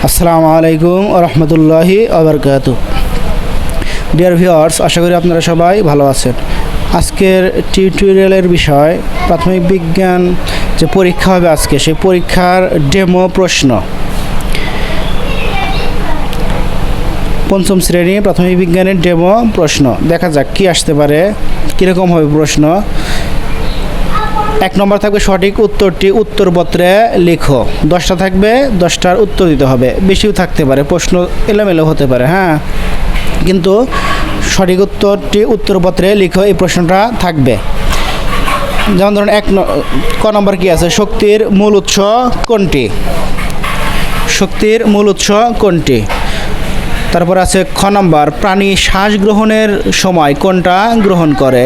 আসসালামু আলাইকুম ওয়া রাহমাতুল্লাহি ওয়া বারাকাতুহু। ডিয়ার ভিউয়ার্স, আশা করি আপনারা সবাই ভালো আছেন। আজকের টিউটোরিয়ালের বিষয় প্রাথমিক বিজ্ঞান যে পরীক্ষা হবে আজকে, সেই পরীক্ষার ডেমো প্রশ্ন। পঞ্চম শ্রেণী প্রাথমিক বিজ্ঞানের ডেমো প্রশ্ন। দেখা যাক কি আসতে পারে, কীরকম হবে প্রশ্ন। 1 নম্বর থাকবে সঠিক উত্তরটি উত্তরপত্রে লিখো। 10টা থাকবে, 10টার উত্তর দিতে হবে। বেশিও থাকতে পারে, প্রশ্ন এলোমেলো হতে পারে, হ্যাঁ, কিন্তু সঠিক উত্তরটি উত্তরপত্রে লিখো, এই প্রশ্নটা থাকবে। যেমন ধরুন ক নম্বর কি আছে, শক্তির মূল উৎস কোনটি? শক্তির মূল উৎস কোনটি? তারপর আছে খ নম্বর, প্রাণী শ্বাস গ্রহণের সময় কোনটা গ্রহণ করে?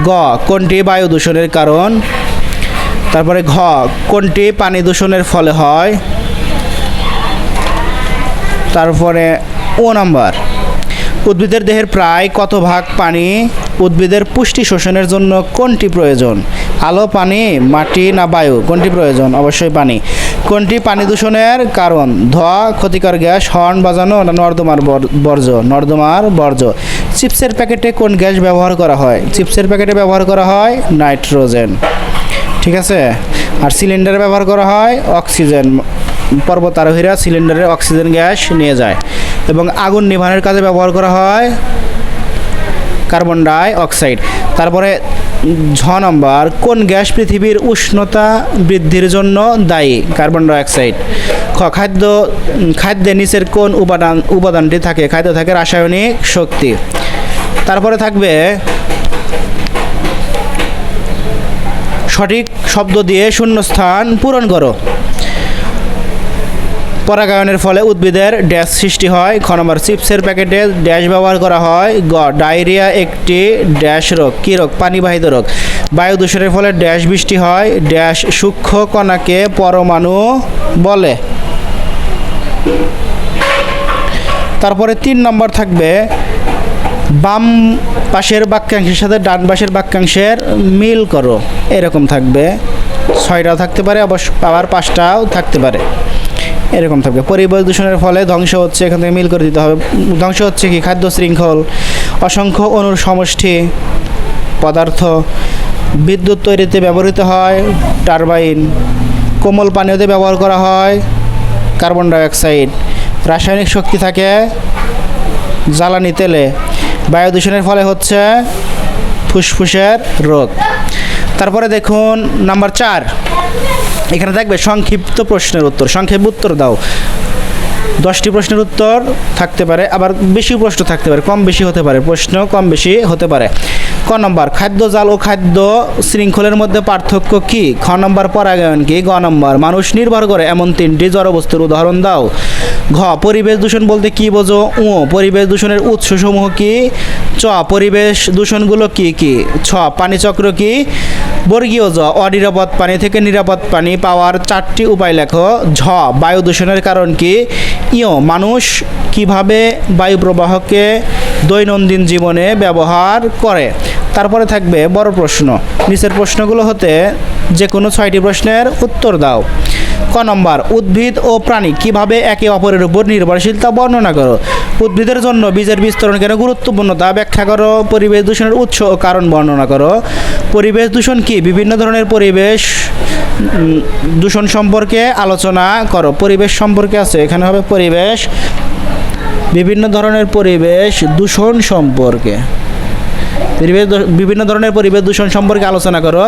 গ, কোনটি বায়ু দূষণের কারণ? তারপরে ঘ, কোনটি পানি দূষণের ফলে হয়? তারপরে ও নম্বর, উদ্ভিদের দেহের প্রায় কত ভাগ পানি? উদ্ভিদের পুষ্টি শোষণের জন্য কোনটি প্রয়োজন? আলো, পানি, মাটি না বায়ু? কোনটি প্রয়োজন? অবশ্যই পানি। কোনটি পানি দূষণের কারণ? ধোঁয়া, ক্ষতিকর গ্যাস, হর্ন বাজানো না নর্দমার বর্জ্য? নর্দমার বর্জ্য। চিপসের প্যাকেটে কোন গ্যাস ব্যবহার করা হয়? চিপসের প্যাকেটে ব্যবহার করা হয় নাইট্রোজেন, ঠিক আছে। আর সিলিন্ডারে ব্যবহার করা হয় অক্সিজেন। পর্বতারোহীরা সিলিন্ডারে অক্সিজেন গ্যাস নিয়ে যায়। এবং আগুন নিভানোর কাজে ব্যবহার করা হয় কার্বন ডাই অক্সাইড। তারপরে ঝ নম্বর, কোন গ্যাস পৃথিবীর উষ্ণতা বৃদ্ধির জন্য দায়ী? Carbon die oxide. খ, খাদ্যে নিচের কোন উপাদানটি থাকে? খাদ্য থাকে রাসায়নিক শক্তি। তারপরে থাকবে সঠিক শব্দ দিয়ে শূন্যস্থান পূরণ করো। পরাগায়নের ফলে উদ্ভিদের ড্যাশ সৃষ্টি হয়। খ নম্বর, চিপসের প্যাকেটে ড্যাশ ব্যবহার করা হয়। গ, ডায়রিয়া একটি ড্যাশ রোগ। কী রোগ? পানিবাহিত রোগ। বায়ু দূষণের ফলে ড্যাশ বৃষ্টি হয়। ড্যাশ সূক্ষ্ম কণাকে পরমাণু বলে। তারপরে 3 নম্বর থাকবে, বাম পাশের বাক্যাংশের সাথে ডান পাশের বাক্যাংশের মিল করো। এরকম থাকবে, 6টাও থাকতে পারে, অবশ্য আবার 5টাও থাকতে পারে, এরকম থাকবে। পরিবেশ দূষণের ফলে ধ্বংস হচ্ছে, এখান থেকে মিল করে দিতে হবে। ধ্বংস হচ্ছে কি? খাদ্য শৃঙ্খল, অসংখ্য অণুর সমষ্টি, পদার্থ। বিদ্যুৎ তৈরিতে ব্যবহৃত হয় টারবাইন। কোমল পানীয়তে ব্যবহার করা হয় কার্বন ডাই অক্সাইড। রাসায়নিক শক্তি থাকে জ্বালানি তেলে। বায়ু দূষণের ফলে হচ্ছে ফুসফুসের রোগ। তারপরে দেখুন নাম্বার 4, এখানে থাকবে সংক্ষিপ্ত প্রশ্নের উত্তর। সংক্ষেপ উত্তর দাও। 10টি প্রশ্নের উত্তর থাকতে পারে, আবার বেশি প্রশ্ন থাকতে পারে, কম বেশি হতে পারে, প্রশ্ন কম বেশি হতে পারে। ক নম্বর, খাদ্য জাল ও খাদ্য শৃঙ্খলের মধ্যে পার্থক্য কি? খ নম্বর, পরাগায়ন কি? গ নম্বর, মানুষ নির্ভর করে এমন 3টি জড়বস্তুর উদাহরণ দাও। ঘ, পরিবেশ দূষণ বলতে কি বোঝো? উ, পরিবেশ দূষণের উৎসসমূহ কি? চ, পরিবেশ দূষণগুলো কি কি? ছ, পানিচক্র কি? বর্গীয় জ, অনিরাপদ পানি থেকে নিরাপদ পানি পাওয়ার 4টি উপায় লেখো। ঝ, বায়ু দূষণের কারণ কি? ইয়, মানুষ কিভাবে বায়ু প্রবাহকে দৈনন্দিন জীবনে ব্যবহার করে? তারপরে থাকবে বড় প্রশ্ন। নিচের প্রশ্নগুলো হতে যে কোনো 6টি প্রশ্নের উত্তর দাও। ক নম্বর, উদ্ভিদ ও প্রাণী কিভাবে একে অপরের উপর নির্ভরশীলতা বর্ণনা করো। উদ্ভিদের জন্য বীজের বিস্তরণ কেন গুরুত্বপূর্ণ তা ব্যাখ্যা করো। পরিবেশ দূষণের উৎস ও কারণ বর্ণনা করো। পরিবেশ দূষণ কি? বিভিন্ন ধরনের পরিবেশ দূষণ সম্পর্কে আলোচনা করো। পরিবেশ সম্পর্কে আছে, এখানে হবে পরিবেশ, বিভিন্ন ধরনের পরিবেশ দূষণ সম্পর্কে, বিভিন্ন ধরনের পরিবেশ দূষণ সম্পর্কে আলোচনা করো।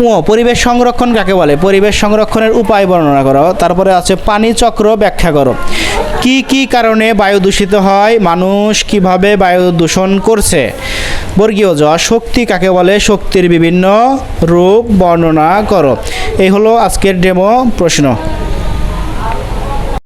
ও, পরিবেশ সংরক্ষণ কাকে বলে? পরিবেশ সংরক্ষণের উপায় বর্ণনা করো। তারপরে আছে পানি চক্র ব্যাখ্যা করো। কি কি কারণে বায়ু দূষিত হয়? মানুষ কিভাবে বায়ু দূষণ করছে? বর্গীয় জ, শক্তি কাকে বলে? শক্তির বিভিন্ন রূপ বর্ণনা করো। এই হলো আজকের ডেমো প্রশ্ন।